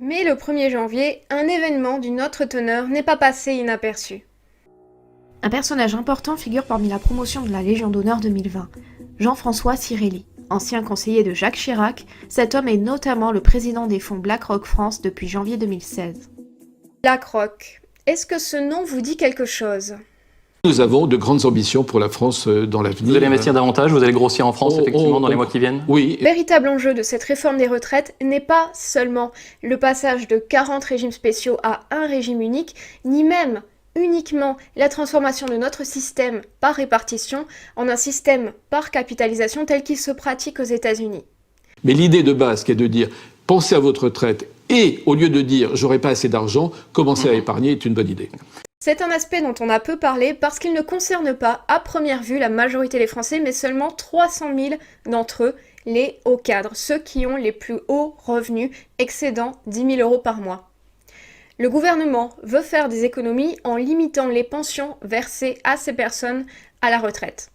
Mais le 1er janvier, un événement d'une autre teneur n'est pas passé inaperçu. Un personnage important figure parmi la promotion de la Légion d'honneur 2020, Jean-François Cirelli. Ancien conseiller de Jacques Chirac, cet homme est notamment le président des fonds BlackRock France depuis janvier 2016. BlackRock, est-ce que ce nom vous dit quelque chose ? Nous avons de grandes ambitions pour la France dans l'avenir. Vous allez investir davantage, vous allez grossir en France, effectivement, dans les mois qui viennent ? Oui. Le véritable enjeu de cette réforme des retraites n'est pas seulement le passage de 40 régimes spéciaux à un régime unique, ni même uniquement la transformation de notre système par répartition en un système par capitalisation tel qu'il se pratique aux États-Unis. Mais l'idée de base qui est de dire pensez à votre retraite et au lieu de dire j'aurai pas assez d'argent, commencez à épargner est une bonne idée. C'est un aspect dont on a peu parlé parce qu'il ne concerne pas à première vue la majorité des Français mais seulement 300 000 d'entre eux, les hauts cadres, ceux qui ont les plus hauts revenus excédant 10 000 € par mois. Le gouvernement veut faire des économies en limitant les pensions versées à ces personnes à la retraite.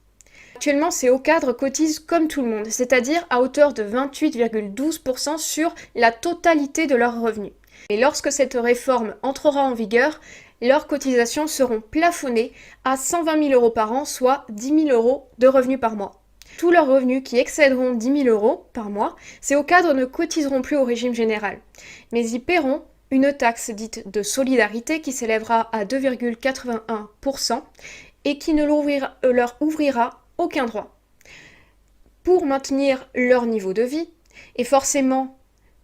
Actuellement, ces hauts cadres cotisent comme tout le monde, c'est-à-dire à hauteur de 28,12% sur la totalité de leurs revenus. Et lorsque cette réforme entrera en vigueur, leurs cotisations seront plafonnées à 120 000 € par an, soit 10 000 € de revenus par mois. Tous leurs revenus qui excéderont 10 000 € par mois, ces hauts cadres ne cotiseront plus au régime général, mais y paieront une taxe dite de solidarité qui s'élèvera à 2,81% et qui ne leur ouvrira aucun droit. Pour maintenir leur niveau de vie, et forcément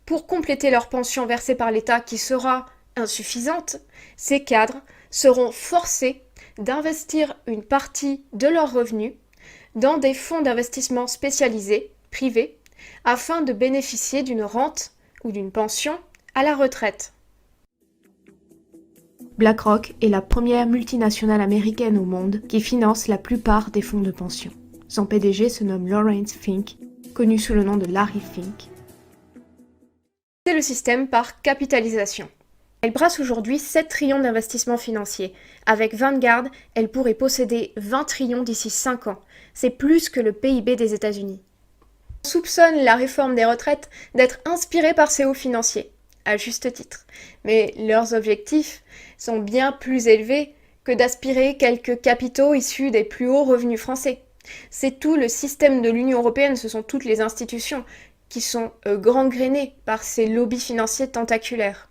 pour compléter leur pension versée par l'État qui sera insuffisante, ces cadres seront forcés d'investir une partie de leurs revenus dans des fonds d'investissement spécialisés, privés, afin de bénéficier d'une rente ou d'une pension à la retraite. BlackRock est la première multinationale américaine au monde qui finance la plupart des fonds de pension. Son PDG se nomme Lawrence Fink, connu sous le nom de Larry Fink. C'est le système par capitalisation. Elle brasse aujourd'hui 7 trillions d'investissements financiers. Avec Vanguard, elle pourrait posséder 20 trillions d'ici 5 ans. C'est plus que le PIB des États-Unis. On soupçonne la réforme des retraites d'être inspirée par ces hauts financiers, à juste titre. Mais leurs objectifs sont bien plus élevés que d'aspirer quelques capitaux issus des plus hauts revenus français. C'est tout le système de l'Union européenne, ce sont toutes les institutions qui sont gangrénées par ces lobbies financiers tentaculaires.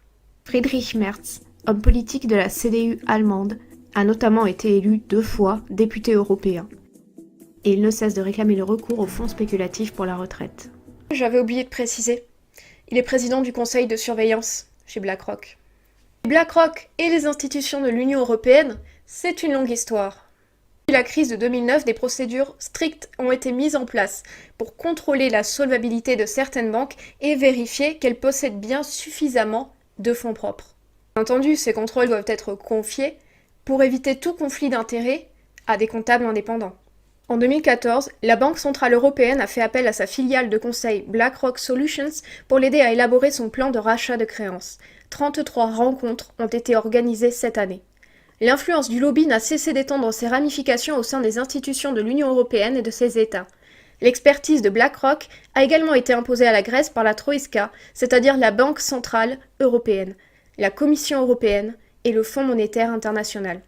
Friedrich Merz, homme politique de la CDU allemande, a notamment été élu 2 fois député européen. Et il ne cesse de réclamer le recours aux fonds spéculatifs pour la retraite. J'avais oublié de préciser, il est président du conseil de surveillance chez BlackRock. BlackRock et les institutions de l'Union européenne, c'est une longue histoire. Depuis la crise de 2009, des procédures strictes ont été mises en place pour contrôler la solvabilité de certaines banques et vérifier qu'elles possèdent bien suffisamment de fonds propres. Bien entendu, ces contrôles doivent être confiés pour éviter tout conflit d'intérêts à des comptables indépendants. En 2014, la Banque centrale européenne a fait appel à sa filiale de conseil BlackRock Solutions pour l'aider à élaborer son plan de rachat de créances. 33 rencontres ont été organisées cette année. L'influence du lobby n'a cessé d'étendre ses ramifications au sein des institutions de l'Union européenne et de ses États. L'expertise de BlackRock a également été imposée à la Grèce par la Troïka, c'est-à-dire la Banque centrale européenne, la Commission européenne et le Fonds monétaire international.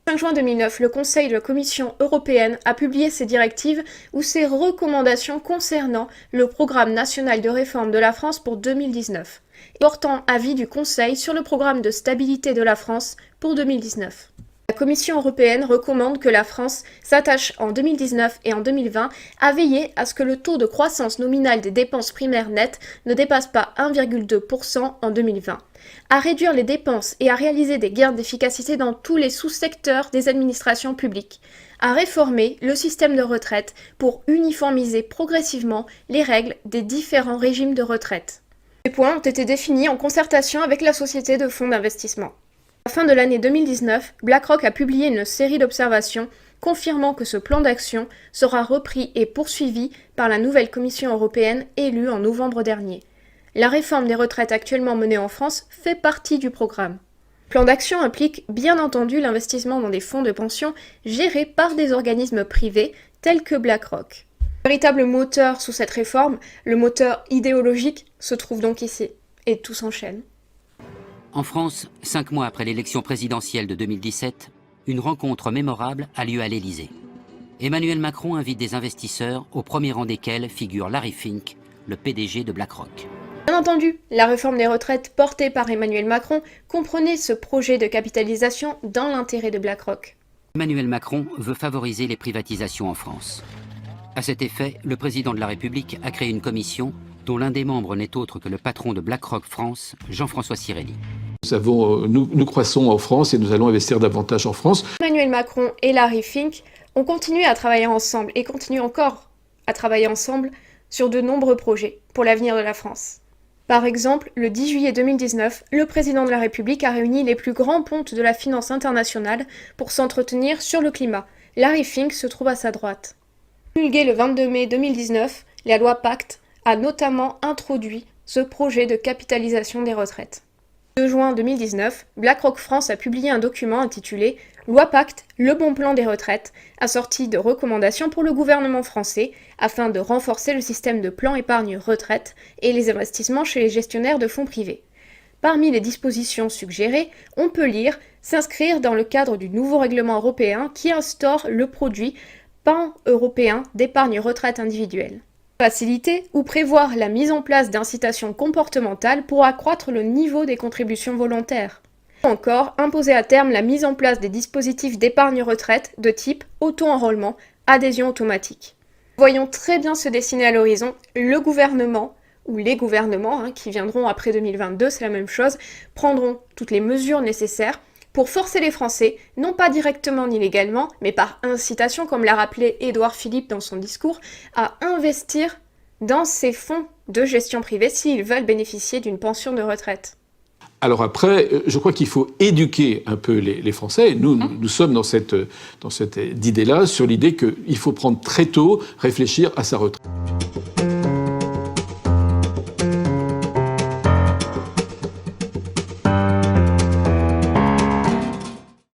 Le 5 juin 2009, le Conseil de la Commission européenne a publié ses directives ou ses recommandations concernant le programme national de réforme de la France pour 2019, portant avis du Conseil sur le programme de stabilité de la France pour 2019. La Commission européenne recommande que la France s'attache en 2019 et en 2020 à veiller à ce que le taux de croissance nominale des dépenses primaires nettes ne dépasse pas 1,2% en 2020, à réduire les dépenses et à réaliser des gains d'efficacité dans tous les sous-secteurs des administrations publiques, à réformer le système de retraite pour uniformiser progressivement les règles des différents régimes de retraite. Ces points ont été définis en concertation avec la société de fonds d'investissement. À la fin de l'année 2019, BlackRock a publié une série d'observations confirmant que ce plan d'action sera repris et poursuivi par la nouvelle Commission européenne élue en novembre dernier. La réforme des retraites actuellement menée en France fait partie du programme. Le plan d'action implique bien entendu l'investissement dans des fonds de pension gérés par des organismes privés tels que BlackRock. Le véritable moteur sous cette réforme, le moteur idéologique, se trouve donc ici. Et tout s'enchaîne. En France, 5 mois après l'élection présidentielle de 2017, une rencontre mémorable a lieu à l'Élysée. Emmanuel Macron invite des investisseurs, au premier rang desquels figure Larry Fink, le PDG de BlackRock. Bien entendu, la réforme des retraites portée par Emmanuel Macron comprenait ce projet de capitalisation dans l'intérêt de BlackRock. Emmanuel Macron veut favoriser les privatisations en France. À cet effet, le président de la République a créé une commission dont l'un des membres n'est autre que le patron de BlackRock France, Jean-François Cirelli. Nous croissons en France et nous allons investir davantage en France. Emmanuel Macron et Larry Fink ont continué à travailler ensemble et continuent encore à travailler ensemble sur de nombreux projets pour l'avenir de la France. Par exemple, le 10 juillet 2019, le président de la République a réuni les plus grands pontes de la finance internationale pour s'entretenir sur le climat. Larry Fink se trouve à sa droite. Promulguée le 22 mai 2019, la loi Pacte a notamment introduit ce projet de capitalisation des retraites. Le 2 juin 2019, BlackRock France a publié un document intitulé « Loi Pacte, le bon plan des retraites », assorti de recommandations pour le gouvernement français afin de renforcer le système de plan épargne-retraite et les investissements chez les gestionnaires de fonds privés. Parmi les dispositions suggérées, on peut lire « S'inscrire dans le cadre du nouveau règlement européen qui instaure le produit pan-européen d'épargne-retraite individuelle ». Faciliter ou prévoir la mise en place d'incitations comportementales pour accroître le niveau des contributions volontaires. Ou encore, imposer à terme la mise en place des dispositifs d'épargne-retraite de type auto-enrôlement, adhésion automatique. Voyons très bien se dessiner à l'horizon le gouvernement, ou les gouvernements, qui viendront après 2022, c'est la même chose, prendront toutes les mesures nécessaires pour forcer les Français, non pas directement ni légalement, mais par incitation, comme l'a rappelé Édouard Philippe dans son discours, à investir dans ces fonds de gestion privée s'ils veulent bénéficier d'une pension de retraite. Alors après, je crois qu'il faut éduquer un peu les Français. Nous sommes dans cette idée-là, sur l'idée qu'il faut prendre très tôt, réfléchir à sa retraite.